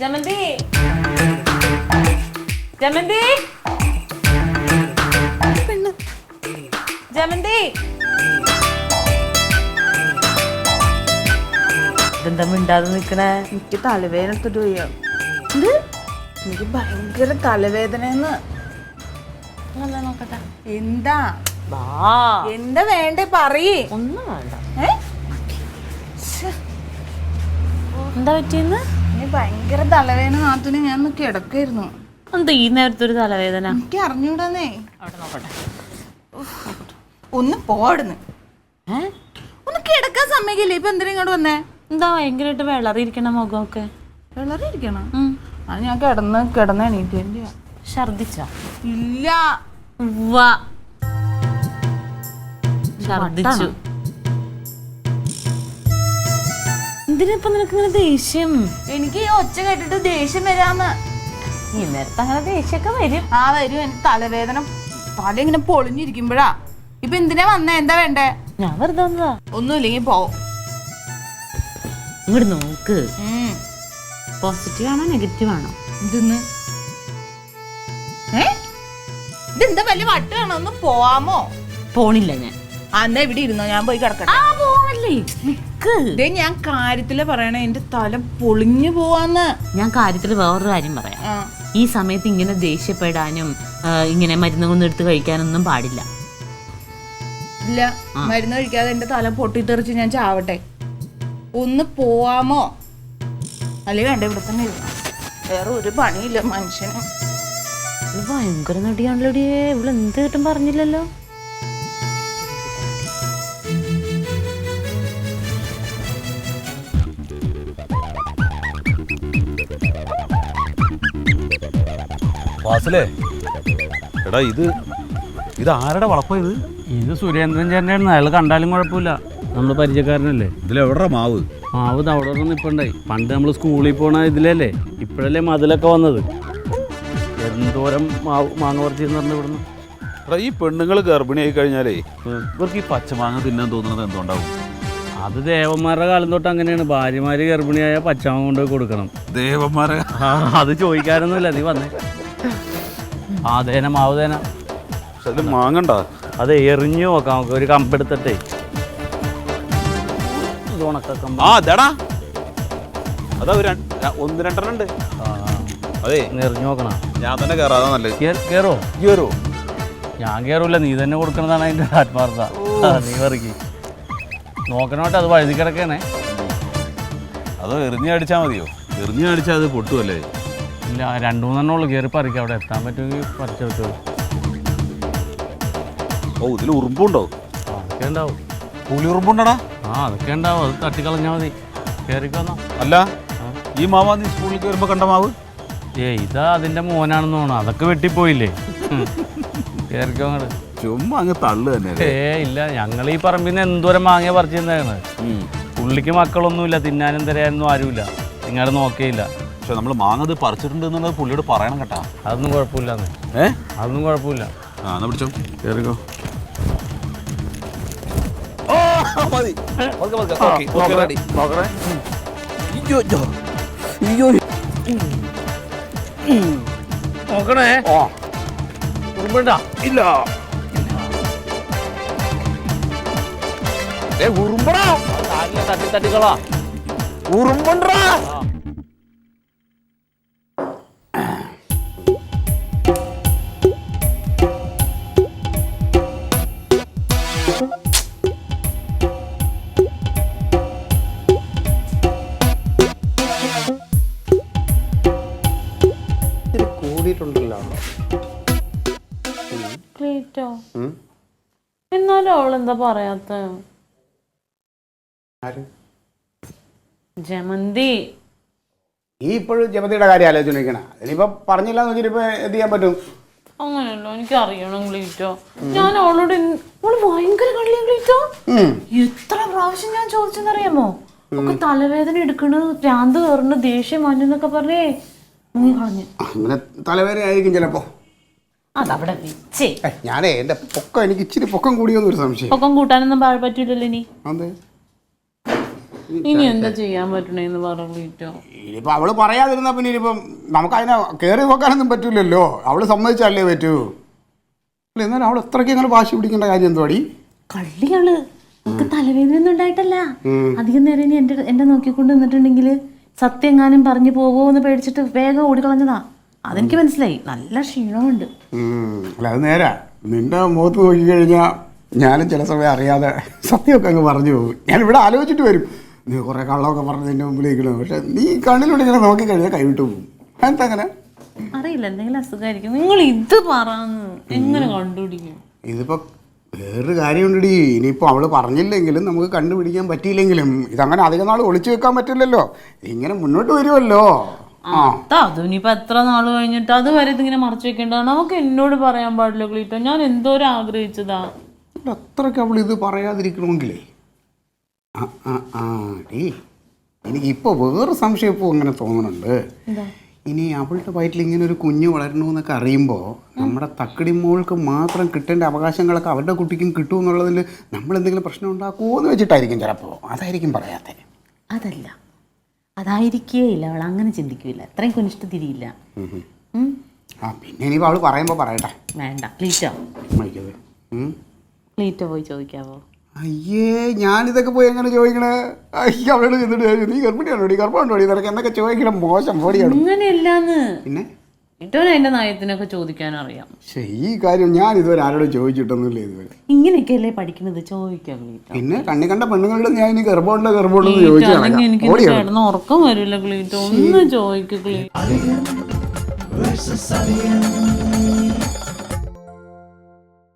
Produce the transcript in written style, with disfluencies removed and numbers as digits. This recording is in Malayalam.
ജമന്തി ജമന്തി ജമന്തി ഇതെന്താ മിണ്ടാതെ നിക്കണേ? എനിക്ക് തലവേദന എടുത്തിട്ട് വയ്യ. എനിക്ക് ഭയങ്കര തലവേദനന്ന്. നോക്കട്ടെ. എന്താ എന്താ വേണ്ടേ പറയേ. ഒന്നും വേണ്ട. എന്താ പറ്റിയെന്ന്? എനിക്ക് ഭയങ്കര തലവേദന നാത്തൂന്. ഞാൻ കിടക്കായിരുന്നു. എന്താ ഈ നേരത്തെ ഒരു തലവേദന? എനിക്ക് അറിഞ്ഞൂടാന്നേ. അവിടെ നോക്കട്ടെ. ഒന്ന് പോടുന്നു. ഒന്ന് കിടക്കാൻ സമ്മതിക്കില്ലേ? ഇപ്പൊ എന്തിനാ ഇങ്ങോട്ട് വന്നേ? എന്താ ഭയങ്കരമായിട്ട് വിളറിയിരിക്കണ മുഖമൊക്കെ? വിളറിയിരിക്കണം. അത് ഞാൻ കിടന്ന് എണീറ്റ. ഛർദിച്ചോ? ഇല്ല. ഛർദിച്ചു. എന്തിനിപ്പ നിനക്ക് ഇങ്ങനെ ദേഷ്യം? എനിക്ക് ഈ ഒച്ച കേട്ടിട്ട് ദേഷ്യം വരാന്ന്. ഈ നേരത്തെ അങ്ങനെ ദേഷ്യമൊക്കെ വരും. വരും. എനിക്ക് തലവേദന. തല ഇങ്ങനെ പൊളിഞ്ഞിരിക്കുമ്പോഴാ. ഇപ്പൊ എന്തിനാ വന്നേ? എന്താ വേണ്ടേ? ഞാൻ വെറുതെ വന്നതാ. ഒന്നുമില്ലെങ്കിൽ പോ. ഇങ്ങോട്ട് നോക്ക്. പോസിറ്റീവ് ആണോ നെഗറ്റീവ് ആണോ? ഇതെന്താ വലിയ വട്ടാണോ? ഒന്ന് പോവാമോ? പോണില്ല ഞാൻ. എന്നാ ഇവിടെ ഇരുന്നോ, ഞാൻ പോയി കിടക്കട്ടെ. ഞാൻ കാര്യത്തില് പറയണേ. എന്റെ തല പൊളിഞ്ഞു പോവാന്ന്. ഞാൻ കാര്യത്തില് വേറൊരു കാര്യം പറയാം. ഈ സമയത്ത് ഇങ്ങനെ ദേഷ്യപ്പെടാനും ഇങ്ങനെ മരുന്നൊന്നും എടുത്ത് കഴിക്കാനൊന്നും പാടില്ല. ഇല്ല, മരുന്ന് കഴിക്കാതെ എന്റെ തല പൊട്ടിത്തെറിച്ച് ഞാൻ ചാവട്ടെ. ഒന്ന് പോവാമോ? അല്ലെങ്കിൽ വേണ്ട, ഇവിടെ തന്നെ ഇരുന്നു. വേറെ ഒരു പണിയില്ല മനുഷ്യന്. ഭയങ്കര നടിയാണല്ലോ. ഇവിടെ എന്ത് കിട്ടും പറഞ്ഞില്ലല്ലോ. വാസലേ, എടാ ഇത് ആരുടെ വളപ്പാ? ഇത് സുരേന്ദ്രൻ ചേട്ടനായിരുന്നു. അയാൾ കണ്ടാലും കുഴപ്പമില്ല, നമ്മൾ പരിചയക്കാരനല്ലേ. ഇതിലെവിടെ മാവ് അവിടെ ഒന്നും നിൽപ്പണ്ടായി. പണ്ട് നമ്മൾ സ്കൂളിൽ പോണ ഇതിലല്ലേ, ഇപ്പോഴല്ലേ മതിലൊക്കെ വന്നത്. എന്തോരം മാങ്ങ പറിച്ചിരുന്നു പറഞ്ഞു ഇവിടുന്ന്. എടാ, ഈ പെണ്ണുങ്ങൾ ഗർഭിണിയായി കഴിഞ്ഞാലേ ഇവർക്ക് ഈ പച്ചമാങ്ങ തിന്നാൻ തോന്നുന്നത് എന്തുകൊണ്ടാവും? അത് ദേവന്മാരുടെ കാലം തൊട്ട് അങ്ങനെയാണ്. ഭാര്യമാര് ഗർഭിണിയായ പച്ചമാങ്ങ കൊണ്ടുപോയി കൊടുക്കണം. ദേവന്മാരെ? അത് ചോദിക്കാനൊന്നുമില്ല, നീ വന്നേ. ദേന മാവുതേന മാങ്ങണ്ട. അത് എറിഞ്ഞു നോക്കാം നമുക്ക്. ഒരു കമ്പെടുത്തിട്ടേ അതാ ഒന്ന് രണ്ടെണ്ണം ഉണ്ട്. അതെ, എറിഞ്ഞു നോക്കണം. ഞാൻ തന്നെ കയറാതാ നല്ലത്. കയറോ? ഞാൻ കയറൂല, നീ തന്നെ കൊടുക്കണതാണ് അതിന്റെ ആത്മാർത്ഥ. നീ പറിക്ക് നോക്കണോട്ടെ. അത് വഴുതി കിടക്കണേ. അതോ എറിഞ്ഞ് അടിച്ചാൽ മതിയോ? എറിഞ്ഞ് അടിച്ചാൽ അത് പൊട്ടുമല്ലേ? ഇല്ല, 2-3 ഉള്ളു. കയറി പറിക്കാം. അവിടെ എത്താൻ പറ്റുമെങ്കിൽ പറിച്ചു വെച്ചോ. ഇതിൽ ഉറുമ്പുണ്ടോ? അതൊക്കെ ഉണ്ടാവും. പുലി ഉറുമ്പുണ്ടടാ? അതൊക്കെ ഉണ്ടാവും. അത് തട്ടിക്കളഞ്ഞാൽ മതി. കയറിക്കോന്നോ. അല്ല, ഈ മാവാ നീ സ്കൂളിൽ കയറുമ്പോ കണ്ട മാവ്? ഇതാ അതിന്റെ മോനാണെന്ന് തോന്നുന്നു. അതൊക്കെ വെട്ടിപ്പോയില്ലേ. കയറിക്കോ അങ്ങോട്ട്. ചുമ്മാ അങ്ങ് തള്ളു തന്നെ. ഇല്ല, ഞങ്ങൾ ഈ പറമ്പിൽ നിന്ന് എന്തോരം മാങ്ങ പറിച്ചിരുന്നതാണ്. പുള്ളിക്ക് മക്കളൊന്നുമില്ല, തിന്നാനും തരാനൊന്നും ആരുമില്ല. നിങ്ങളത് നോക്കേയില്ല. പക്ഷെ നമ്മൾ മാങ്ങ പറിച്ചിട്ടുണ്ട് എന്നുള്ളത് പുള്ളിയോട് പറയണം കേട്ടാ. അതൊന്നും കുഴപ്പമില്ലാന്ന്. അതൊന്നും കുഴപ്പമില്ല. എന്നാ പിടിച്ചോ, കേറിക്കോ. നോക്കണേ. ഉറുമ്പുണ്ടാ? ഇല്ല. ഉറുമ്പടാ, തട്ടിക്കളാ. ഉറുമ്പുണ്ടാ. എന്നാലും അവളെന്താ പറയാത്ത? ജമന്തി. ഈ ഇപ്പോഴും ജമന്തിയുടെ കാര്യം ആലോചിക്കണ. ഇനിയിപ്പോ പറഞ്ഞില്ലാന്ന് വെച്ചിട്ട് ഇപ്പൊ എന്ത് ചെയ്യാൻ പറ്റും? അങ്ങനെയല്ലോ, എനിക്ക് അറിയണം ക്ലീറ്റോ. ഞാൻ അവളോട് ഭയങ്കര കളിയാ ക്ലീറ്റോ. എത്ര പ്രാവശ്യം ഞാൻ ചോദിച്ചെന്നറിയാമോ? ഒക്കെ തലവേദന എടുക്കണ്, ഭ്രാന്ത് കയറണ്, ദേഷ്യം മഞ്ഞെന്നൊക്കെ പറഞ്ഞേ കളഞ്ഞു. അങ്ങനെ തലവേദന ആയിരിക്കും ചിലപ്പോ. അതവിടെ വെച്ചേ. ഞാനേ എന്റെ പൊക്കം, എനിക്ക് ഇച്ചിരി പൊക്കം കൂടിയൊന്നും ഒരു സംശയം. പൊക്കം കൂട്ടാനൊന്നും പറ്റൂലല്ലോ ഇനി. ഇനി എന്താ ചെയ്യാൻ പറ്റണേന്ന് പറ ക്ലീറ്റോ. ഇനിയിപ്പോൾ അവള് പറയാതിരുന്നാൽ പിന്നെ ഇനിയിപ്പം നമുക്ക് അതിനെ കയറി നോക്കാനൊന്നും പറ്റൂലല്ലോ. അവള് സമ്മതിച്ചല്ലേ പറ്റൂ. അല്ല എന്നാലും അവൾ എത്രയ്ക്ക് അങ്ങനെ വാശി പിടിക്കേണ്ട കാര്യം എന്തുവാടി? കള്ളിയാള് നമുക്ക് തലവേദന ഒന്നും ഉണ്ടായിട്ടല്ല. അധികം നേരം ഇനി എന്റെ നോക്കിക്കൊണ്ട് നിന്നിട്ടുണ്ടെങ്കിൽ സത്യം എങ്ങാനും പറഞ്ഞു പോവോ എന്ന് പേടിച്ചിട്ട് വേഗം ഓടിക്കളഞ്ഞതാ. അതെനിക്ക് മനസ്സിലായി. നല്ല ക്ഷീണമുണ്ട്. അല്ല അത് നേരാ. നിന്റെ മുഖത്ത് നോക്കിക്കഴിഞ്ഞാൽ ഞാനും ചില സമയം അറിയാതെ സത്യമൊക്കെ അങ്ങ് പറഞ്ഞു പോകും. ഞാനിവിടെ ആലോചിച്ചിട്ട് വരും, നീ കുറേ കള്ളമൊക്കെ പറഞ്ഞ് നിന്റെ മുമ്പിലേക്കണം. പക്ഷെ നീ കണ്ണിലൂടെ ഇങ്ങനെ നോക്കിക്കഴിഞ്ഞാൽ കൈവിട്ട് പോകും. എന്താ അങ്ങനെ? അറിയില്ല, എന്തെങ്കിലും അസുഖമായിരിക്കും. നിങ്ങൾ ഇത് പറയാന്ന് എങ്ങനെ കണ്ടുപിടിക്കും? ഇതിപ്പോ വേറൊരു കാര്യമുണ്ടടി. ഇനിയിപ്പോൾ അവള് പറഞ്ഞില്ലെങ്കിലും നമുക്ക് കണ്ടുപിടിക്കാൻ പറ്റിയില്ലെങ്കിലും ഇതങ്ങനെ അധികം നാൾ ഒളിച്ചു വെക്കാൻ പറ്റില്ലല്ലോ. ഇങ്ങനെ മുന്നോട്ട് വരുമല്ലോ. അതിനിപ്പോ എത്ര നാള് കഴിഞ്ഞിട്ട് അതുവരെ ഇതിങ്ങനെ മറച്ചു വെക്കേണ്ടതാണ്. നമുക്ക് എന്നോട് പറയാൻ പാടില്ല ക്ലീറ്റോ. ഞാൻ എന്തോരം ആഗ്രഹിച്ചതാ. അത്രയ്ക്ക് അവൾ ഇത് പറയാതിരിക്കണമെങ്കിലേ ഡീ എനിക്കിപ്പോൾ വേറെ സംശയം ഇപ്പോൾ അങ്ങനെ തോന്നുന്നുണ്ട്. ഇനി അവളുടെ വയറ്റിൽ ഇങ്ങനെ ഒരു കുഞ്ഞ് വളരണമെന്നൊക്കെ അറിയുമ്പോൾ നമ്മുടെ തക്കടി മോൾക്ക് മാത്രം കിട്ടേണ്ട അവകാശങ്ങളൊക്കെ അവരുടെ കുട്ടിക്കും കിട്ടുമെന്നുള്ളതിൽ നമ്മളെന്തെങ്കിലും പ്രശ്നം ഉണ്ടാക്കുമോ എന്ന് വെച്ചിട്ടായിരിക്കും ചിലപ്പോൾ. അതായിരിക്കും പറയാത്തെ. അതല്ല, അതായിരിക്കേയില്ല. അവൾ അങ്ങനെ ചിന്തിക്കില്ല. അത്രയും കുനിഷ്ഠ തിരിയില്ല. പിന്നെ ഇനിയിപ്പോൾ അവൾ പറയുമ്പോൾ പറയട്ടെ. വേണ്ട ക്ലീറ്റോ, ക്ലീറ്റോ പോയി ചോദിക്കാവോ? അയ്യേ ഞാനിതൊക്കെ പോയി എങ്ങനെ ചോദിക്കണേ? അയ്യോ അവളോട് ചെന്നിട്ട് നീ ഗർഭിണിയാണോടി, ഗർഭമുണ്ടോടി, നിനക്ക് എന്നൊക്കെ ചോദിക്കണം. മോശം പോടിയാണ്. അങ്ങനെയല്ലാന്ന്. പിന്നെ ഇട്ടോനെ അതിന്റെ നയത്തിനൊക്കെ ചോദിക്കാൻ അറിയാം. പക്ഷേ ഈ കാര്യം ഞാൻ ഇതുവരെ ആരോടും ചോദിച്ചിട്ടൊന്നുമില്ല ഇതുവരെ. ഇങ്ങനെയൊക്കെയല്ലേ പഠിക്കുന്നത്? ചോദിക്കാം ക്ലീറ്റോ. പിന്നെ കണ്ണി കണ്ട പെണ്ണുങ്ങളുടെ ഞാൻ ഇനി ഗർഭമുണ്ടോ ഗർഭമുണ്ടെന്ന് ചോദിച്ചു. എനിക്ക് കിടന്ന് ഉറക്കം വരില്ല ക്ലീറ്റോ. ഒന്ന് ചോദിക്കും ക്ലീറ്റോ.